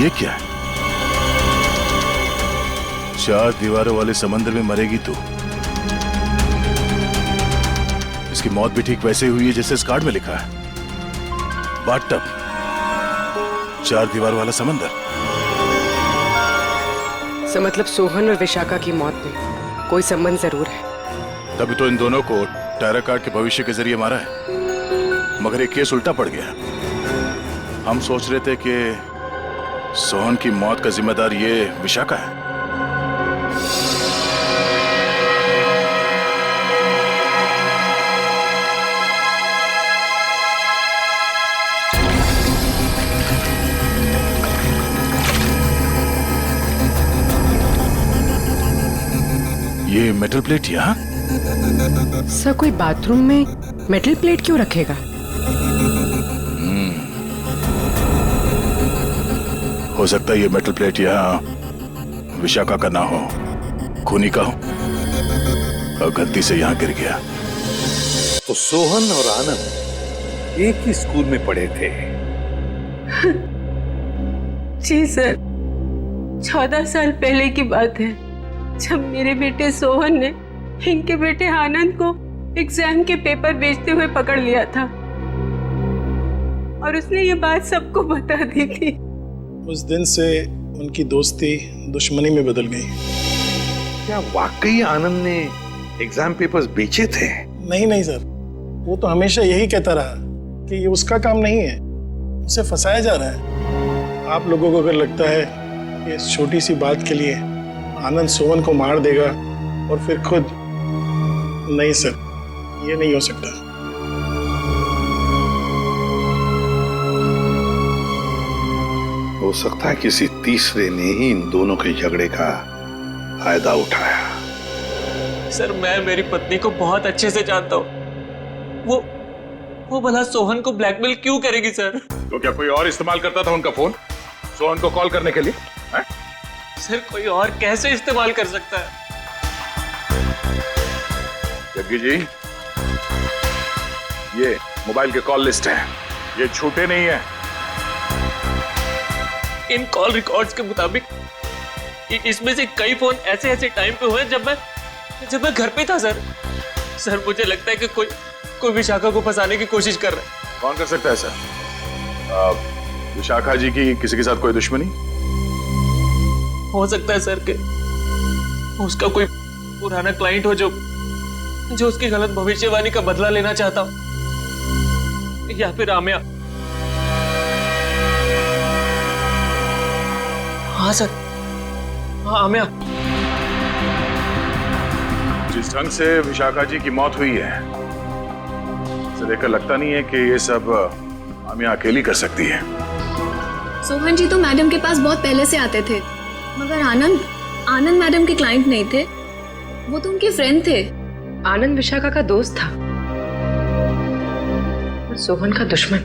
Speaker 5: ये क्या है? 4 दीवारों वाले समंदर में मरेगी तू। इसकी मौत भी ठीक वैसे हुई है जैसे इस कार्ड में लिखा है, बाथटब, 4 दीवार वाला समंदर।
Speaker 9: सर मतलब सोहन और विशाखा की मौत में कोई संबंध जरूर है।
Speaker 5: तभी तो इन दोनों को टैरो कार्ड के भविष्य के जरिए मारा है, मगर ये केस उल्टा पड़ गया। हम सोच रहे थे कि सोहन की मौत का जिम्मेदार ये विशाखा है। ये मेटल प्लेट यहाँ?
Speaker 9: सर कोई बाथरूम में मेटल प्लेट क्यों रखेगा?
Speaker 5: हो सकता है ये मेटल प्लेट यहाँ विशाखा का ना हो, खूनी का हो और गलती से यहाँ गिर गया।
Speaker 18: तो सोहन और आनंद एक ही स्कूल में पढ़े थे?
Speaker 8: जी सर, 14 साल पहले की बात है, जब मेरे बेटे सोहन ने इनके बेटे आनंद को एग्जाम के पेपर बेचते हुए पकड़ लिया था और उसने ये बात सबको बता दी थी।
Speaker 19: उस दिन से उनकी दोस्ती दुश्मनी में बदल गई।
Speaker 18: क्या वाकई आनंद ने एग्जाम पेपर्स बेचे थे?
Speaker 19: नहीं सर, वो तो हमेशा यही कहता रहा कि ये उसका काम नहीं है, उसे फंसाया जा रहा है। आप लोगों को अगर लगता है कि इस छोटी सी बात के लिए आनंद सोहन को मार देगा और फिर खुद, नहीं सर, ये नहीं हो सकता।
Speaker 18: हो सकता है किसी तीसरे ने ही इन दोनों के झगड़े का फायदा उठाया।
Speaker 12: सर मैं मेरी पत्नी को बहुत अच्छे से जानता हूँ, वो भला सोहन को ब्लैकमेल क्यों करेगी सर?
Speaker 5: तो क्या कोई और इस्तेमाल करता था उनका फोन सोहन को कॉल करने के लिए? है?
Speaker 12: सर कोई और कैसे इस्तेमाल कर सकता है?
Speaker 5: जग्गी जी, ये मोबाइल के कॉल लिस्ट है, ये झूठे नहीं है।
Speaker 12: इन कॉल रिकॉर्ड्स के मुताबिक इसमें से कई फोन ऐसे टाइम पे हुए जब मैं घर पे था सर। सर मुझे लगता है कि कोई विशाखा को फंसाने की कोशिश कर रहा है।
Speaker 5: कौन कर सकता है सर? विशाखा जी की किसी के साथ कोई दुश्मनी?
Speaker 12: हो सकता है सर कि उसका कोई पुराना क्लाइंट हो जो उसकी गलत भविष्यवाणी का बदला लेना चाहता हो, या फिर आमिया। हाँ सर, हाँ आमिया।
Speaker 5: जिस ढंग से विशाखा जी की मौत हुई है, इसे देखकर लगता नहीं है कि ये सब आमिया अकेली कर सकती है।
Speaker 1: सोहन जी तो मैडम के पास बहुत पहले से आते थे, मगर आनंद मैडम के क्लाइंट नहीं थे, वो तो उनके फ्रेंड थे।
Speaker 9: आनंद विशाखा का दोस्त था और सोहन का दुश्मन।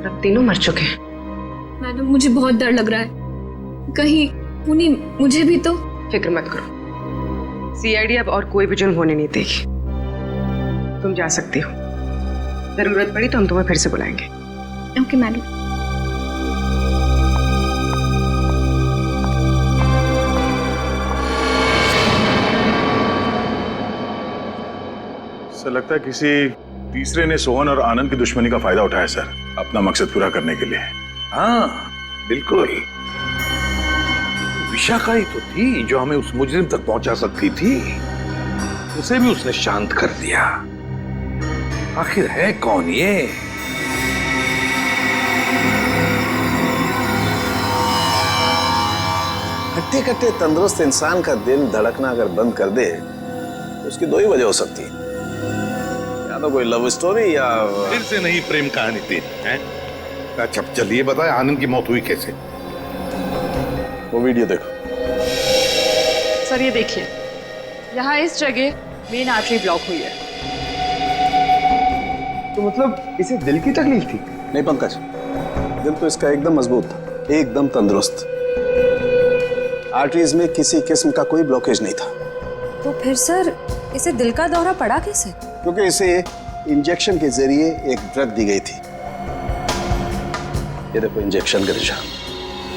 Speaker 9: अब तीनों मर चुके हैं।
Speaker 1: मैडम मुझे बहुत डर लग रहा है, कहीं पुनी मुझे भी तो।
Speaker 9: फिक्र मत करो, सीआईडी अब और कोई भी जुर्म होने नहीं देगी। तुम जा सकती हो, जरूरत पड़ी तो हम तुम्हें फिर से बुलाएंगे।
Speaker 1: Okay madam.
Speaker 5: सर लगता है किसी तीसरे ने सोहन और आनंद की दुश्मनी का फायदा उठाया सर, अपना मकसद पूरा करने के लिए।
Speaker 18: हाँ बिल्कुल, विशाखा ही तो थी जो हमें उस मुजरिम तक पहुंचा सकती थी, उसे भी उसने शांत कर दिया। आखिर है कौन ये?
Speaker 20: हट्टे कट्टे तंदुरुस्त इंसान का दिल धड़कना अगर बंद कर दे तो उसकी दो ही वजह हो सकती है, या तो कोई लव स्टोरी या
Speaker 18: फिर से नहीं प्रेम कहानी थी। अच्छा चलिए बताए आनंद की मौत हुई कैसे?
Speaker 20: वो वीडियो देखो।
Speaker 21: सर ये देखिए, यहाँ इस जगह मेन आर्टरी ब्लॉक हुई है।
Speaker 20: तो मतलब इसे दिल की तकलीफ थी? नहीं पंकज, दिल तो इसका एकदम मजबूत था, एकदम तंदुरुस्त। आर्टरीज में किसी किस्म का कोई ब्लॉकेज नहीं था।
Speaker 22: तो फिर सर इसे दिल का दौरा पड़ा कैसे?
Speaker 20: क्योंकि इसे इंजेक्शन के जरिए एक ड्रग दी गई थी। ये देखो इंजेक्शन का निशान,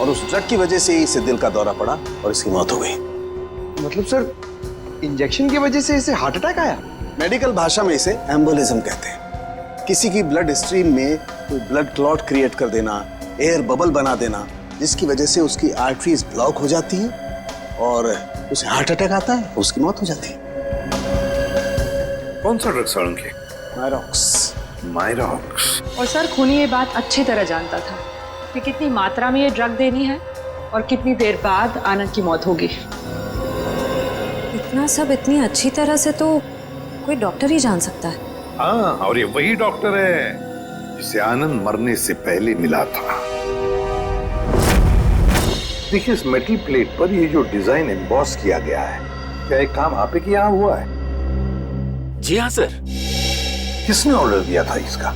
Speaker 20: और उस ड्रग की वजह से ही इसे दिल का दौरा पड़ा और इसकी मौत हो गई।
Speaker 23: मतलब सर इंजेक्शन की वजह से इसे हार्ट अटैक आया?
Speaker 20: मेडिकल भाषा में इसे एम्बोलिज्म कहते हैं। किसी की ब्लड स्ट्रीम में कोई ब्लड क्लॉट क्रिएट कर देना, एयर बबल बना देना, जिसकी वजह से उसकी आर्टरीज ब्लॉक हो जाती हैं और उसे हार्ट अटैक आता है, उसकी मौत हो जाती है।
Speaker 18: कौन सा ड्रग सर उनके?
Speaker 20: मायरॉक्स।
Speaker 18: मायरॉक्स।
Speaker 21: और सर खूनी ये बात अच्छी तरह जानता था कि कितनी मात्रा में ये ड्रग देनी है और कितनी देर बाद आनंद की मौत होगी।
Speaker 22: इतना सब इतनी अच्छी तरह से तो कोई डॉक्टर ही जान सकता है।
Speaker 18: हाँ, और ये वही डॉक्टर है जिसे आनंद मरने से पहले मिला था। देखिए इस मेटल प्लेट पर ये जो डिजाइन एम्बॉस किया गया है, क्या एक काम आप ही के यहाँ हुआ है?
Speaker 11: जी हाँ सर।
Speaker 18: किसने ऑर्डर दिया था इसका?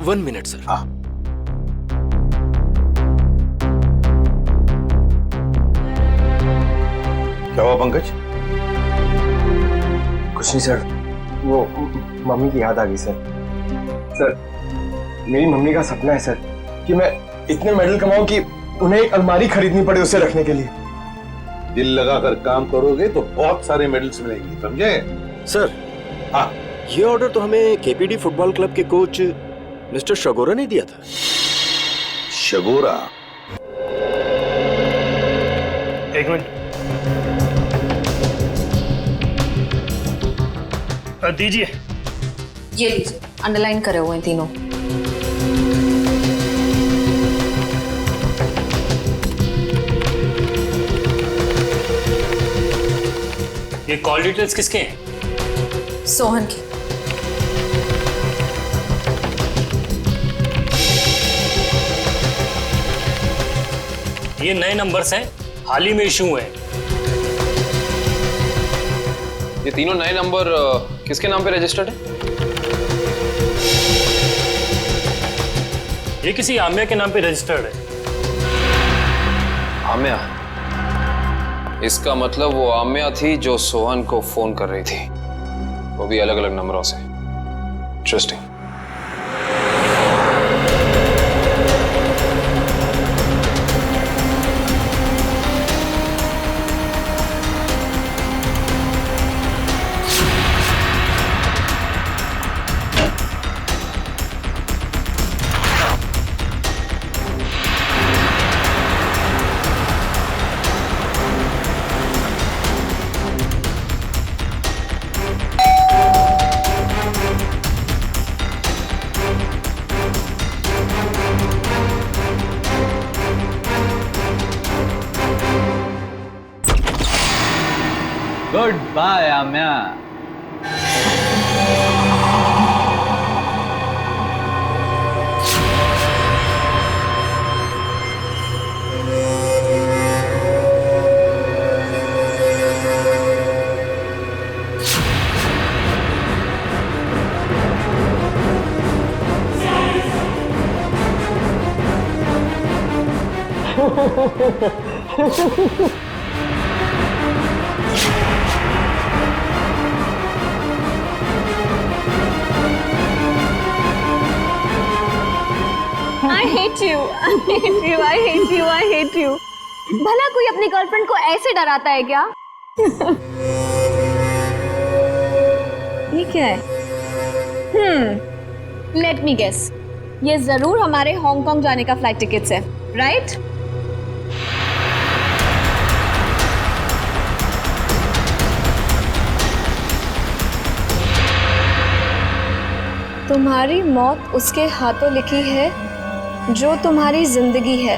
Speaker 11: 1 मिनट सर।
Speaker 18: हाँ। क्या हुआ पंकज?
Speaker 23: कुछ नहीं सर, वो मम्मी की याद आ गई सर। सर मेरी मम्मी का सपना है सर कि मैं इतने मेडल कमाऊं कि उन्हें एक अलमारी खरीदनी पड़े उसे रखने के लिए।
Speaker 18: दिल लगाकर काम करोगे तो बहुत सारे मेडल्स मिलेंगे, समझे?
Speaker 11: सर
Speaker 18: हाँ,
Speaker 11: ये ऑर्डर तो हमें केपीडी फुटबॉल क्लब के कोच मिस्टर शगोरा ने दिया था।
Speaker 18: शगोरा?
Speaker 14: एक मिनट दीजिए।
Speaker 22: ये लीजिए, अंडरलाइन करे हुए हैं तीनों।
Speaker 14: ये कॉल डिटेल्स किसके हैं?
Speaker 22: सोहन की।
Speaker 14: ये नए नंबर्स हैं, हाल ही में इशू हुए हैं।
Speaker 15: ये तीनों नए नंबर किसके नाम पे रजिस्टर्ड है?
Speaker 14: ये किसी आम्या के नाम पे रजिस्टर्ड है।
Speaker 15: आम्या? इसका मतलब वो आम्या थी जो सोहन को फोन कर रही थी, वो भी अलग अलग नंबरों से। Interesting.
Speaker 24: Good bye Amya.
Speaker 1: I hate you. I hate you. I hate you. I hate you. भला कोई अपनी गर्लफ्रेंड को ऐसे डराता है क्या? ये क्या है? Let me guess. ये जरूर हमारे हांगकांग जाने का फ्लाइट टिकट्स है, राइट? तुम्हारी मौत उसके हाथों लिखी है जो तुम्हारी जिंदगी है।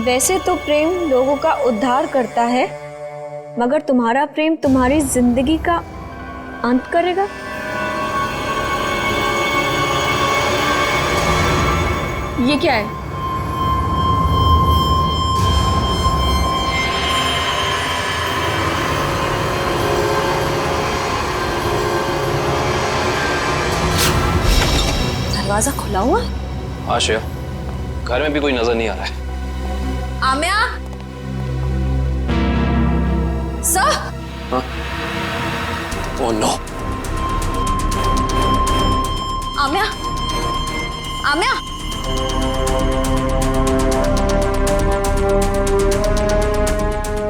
Speaker 1: वैसे तो प्रेम लोगों का उद्धार करता है, मगर तुम्हारा प्रेम तुम्हारी जिंदगी का अंत करेगा। ये क्या है? दरवाजा खुला हुआ?
Speaker 15: आशया, घर में भी कोई नजर नहीं आ रहा है।
Speaker 1: आम्या? सर?
Speaker 15: हाँ? Oh no.
Speaker 1: आम्या? आम्या?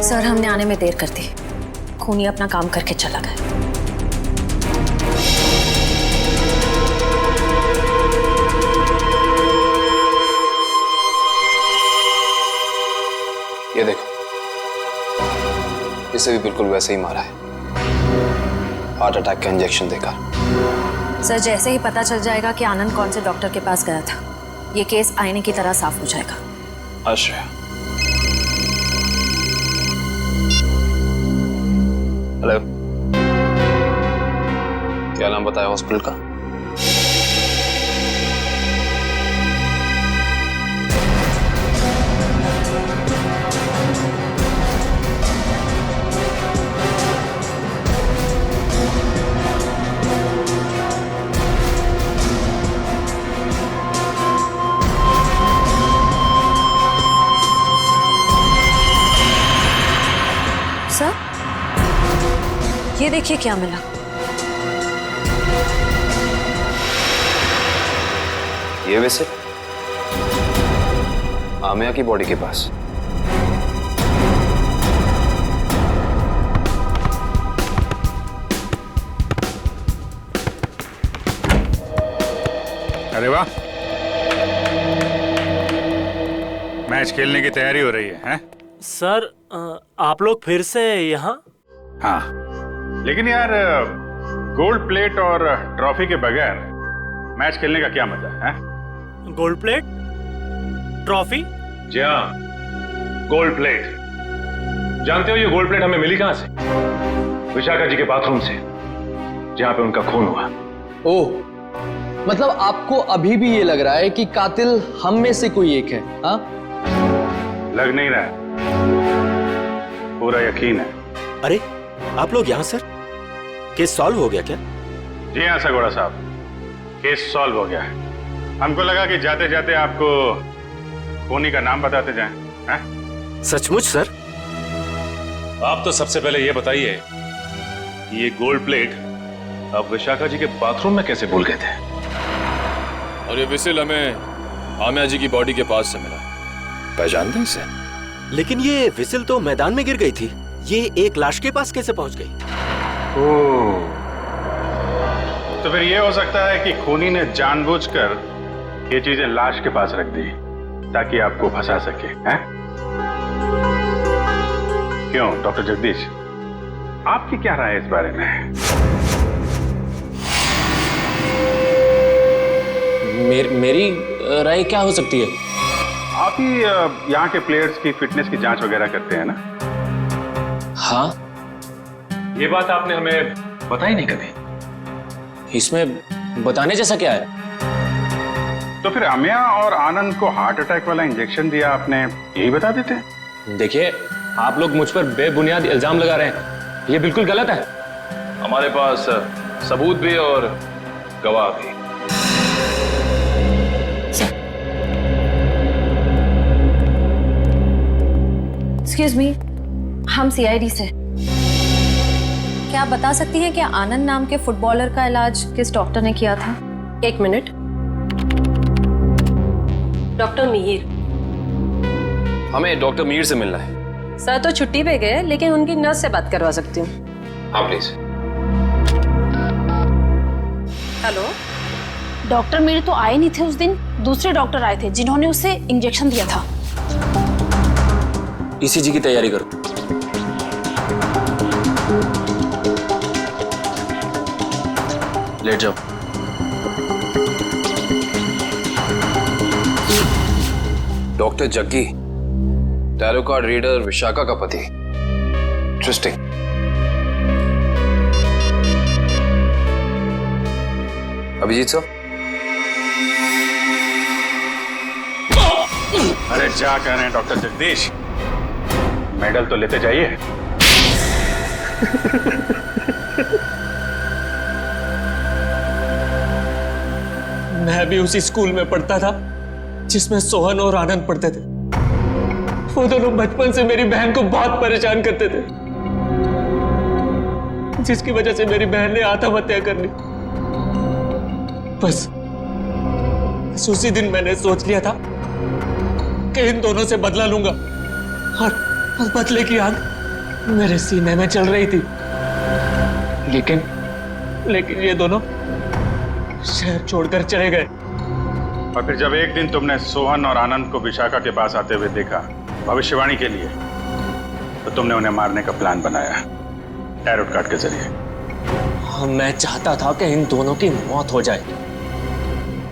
Speaker 1: सर, हमने आने में देर कर दी। खूनी अपना काम करके चला गया।
Speaker 15: ये देखो, इसे भी बिल्कुल वैसे ही मारा है, हार्ट अटैक का इंजेक्शन देकर।
Speaker 22: सर, जैसे ही पता चल जाएगा कि आनंद कौन से डॉक्टर के पास गया था, ये केस आईने की तरह साफ हो जाएगा।
Speaker 15: आश्रया, हेलो, क्या नाम बताया हॉस्पिटल का?
Speaker 22: सर, ये देखिए क्या मिला।
Speaker 15: ये वैसे आमिया की बॉडी के पास।
Speaker 10: अरे वाह, मैच खेलने की तैयारी हो रही है, हैं?
Speaker 14: सर, आप लोग फिर से यहाँ?
Speaker 10: हाँ, लेकिन यार गोल्ड प्लेट और ट्रॉफी के बगैर मैच खेलने का क्या मजा है?
Speaker 14: Gold plate, trophy?
Speaker 2: जी हाँ, गोल्ड प्लेट। जानते हो ये गोल्ड प्लेट हमें मिली कहां से? विशाखा जी के बाथरूम से, जहां पे उनका खून हुआ।
Speaker 16: ओह, मतलब आपको अभी भी ये लग रहा है कि कातिल हम में से कोई एक है? हाँ,
Speaker 10: लग नहीं रहा है, पूरा यकीन है।
Speaker 11: अरे, आप लोग यहाँ सर? केस सॉल्व हो गया क्या?
Speaker 10: जी हाँ सगोड़ा साहब, केस सॉल्व हो गया है। हमको लगा कि जाते जाते आपको खूनी का नाम बताते जाएं, हैं?
Speaker 11: सचमुच सर?
Speaker 2: आप तो सबसे पहले ये बताइए कि ये गोल्ड प्लेट आप विशाखा जी के बाथरूम में कैसे भूल गए थे?
Speaker 6: और ये विसिल हमें आमिया जी की बॉडी के पास से मिला। पहचानते हैं इसे?
Speaker 11: लेकिन ये विसिल तो मैदान में गिर गई थी, ये एक लाश के पास कैसे पहुंच गई?
Speaker 10: ओह, तो फिर ये हो सकता है कि खूनी ने जानबूझकर ये चीजें लाश के पास रख दी ताकि आपको फंसा सके, हैं? क्यों डॉक्टर जगदीश, आपकी क्या राय है इस बारे में?
Speaker 12: मेरी राय क्या हो सकती है?
Speaker 10: आप ही यहाँ के प्लेयर्स की फिटनेस की जांच वगैरह करते हैं ना?
Speaker 12: हाँ।
Speaker 2: ये बात आपने हमें बताई नहीं कभी।
Speaker 12: इसमें बताने जैसा क्या है?
Speaker 10: तो फिर आमिया और आनंद को हार्ट अटैक वाला इंजेक्शन दिया आपने, यही बता देते?
Speaker 12: देखिए, आप लोग मुझ पर बेबुनियाद इल्जाम लगा रहे हैं, ये बिल्कुल गलत है।
Speaker 2: हमारे पास सबूत भी और गवाह भी।
Speaker 22: एक्सक्यूज मी, हम सीआईडी से। क्या आप बता सकती हैं कि आनंद नाम के फुटबॉलर का इलाज किस डॉक्टर ने किया था?
Speaker 3: एक मिनट। डॉक्टर मिहिर।
Speaker 15: हमें डॉक्टर मीर से मिलना है।
Speaker 3: सर तो छुट्टी पे गए, लेकिन उनकी नर्स से बात करवा सकती हूँ।
Speaker 15: हाँ प्लीज।
Speaker 3: हेलो।
Speaker 4: डॉक्टर मीर तो आए नहीं थे उस दिन, दूसरे डॉक्टर आए थे जिन्होंने उसे इंजेक्शन दिया था।
Speaker 15: ईसीजी की तैयारी करो। लेट जाओ। Doctor Jaggi, tarot card reader Vishakha का पति। इंटरेस्टिंग। अभिजीत साहब।
Speaker 10: अरे क्या कह रहे हैं डॉक्टर जगदीश, मेडल तो लेते जाइए।
Speaker 12: मैं भी उसी स्कूल में पढ़ता था जिसमें सोहन और आनंद पढ़ते थे। वो दोनों बचपन से मेरी बहन को बहुत परेशान करते थे, जिसकी वजह से मेरी बहन ने आत्महत्या कर ली। बस उसी दिन मैंने सोच लिया था कि इन दोनों से बदला लूंगा, और बदले की आग मेरे सीने में चल रही थी। लेकिन ये दोनों शहर छोड़कर चले गए।
Speaker 10: और फिर जब एक दिन तुमने सोहन और आनंद को विशाखा के पास आते हुए देखा भविष्यवाणी के लिए, तो तुमने उन्हें मारने का प्लान बनाया टैरोट कार्ड के जरिए।
Speaker 12: मैं चाहता था कि इन दोनों की मौत हो जाए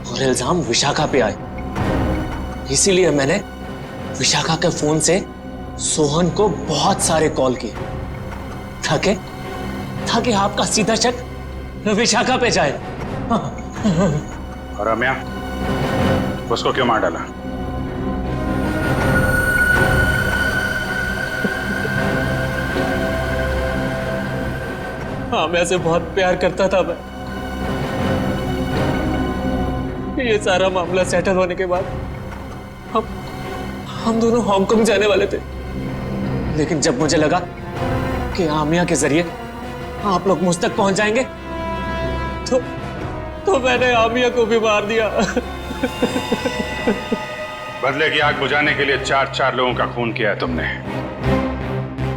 Speaker 12: और इल्जाम विशाखा पे आए। इसीलिए मैंने विशाखा के फोन से सोहन को बहुत सारे कॉल किए ताकि आपका सीधा शक विशाखा पे जाए।
Speaker 10: और रम्या, उसको क्यों मार डाला?
Speaker 12: हाँ, मैं ऐसे बहुत प्यार करता था मैं। ये सारा मामला सेटल होने के बाद हम दोनों हांगकांग जाने वाले थे, लेकिन जब मुझे लगा कि आमिया के जरिए आप लोग मुझ तक पहुंच जाएंगे, तो मैंने आमिया को भी मार दिया।
Speaker 10: बदले की आग बुझाने के लिए 4 लोगों का खून किया है तुमने,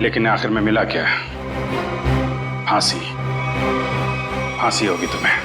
Speaker 10: लेकिन आखिर में मिला क्या? फांसी। फांसी होगी तुम्हें।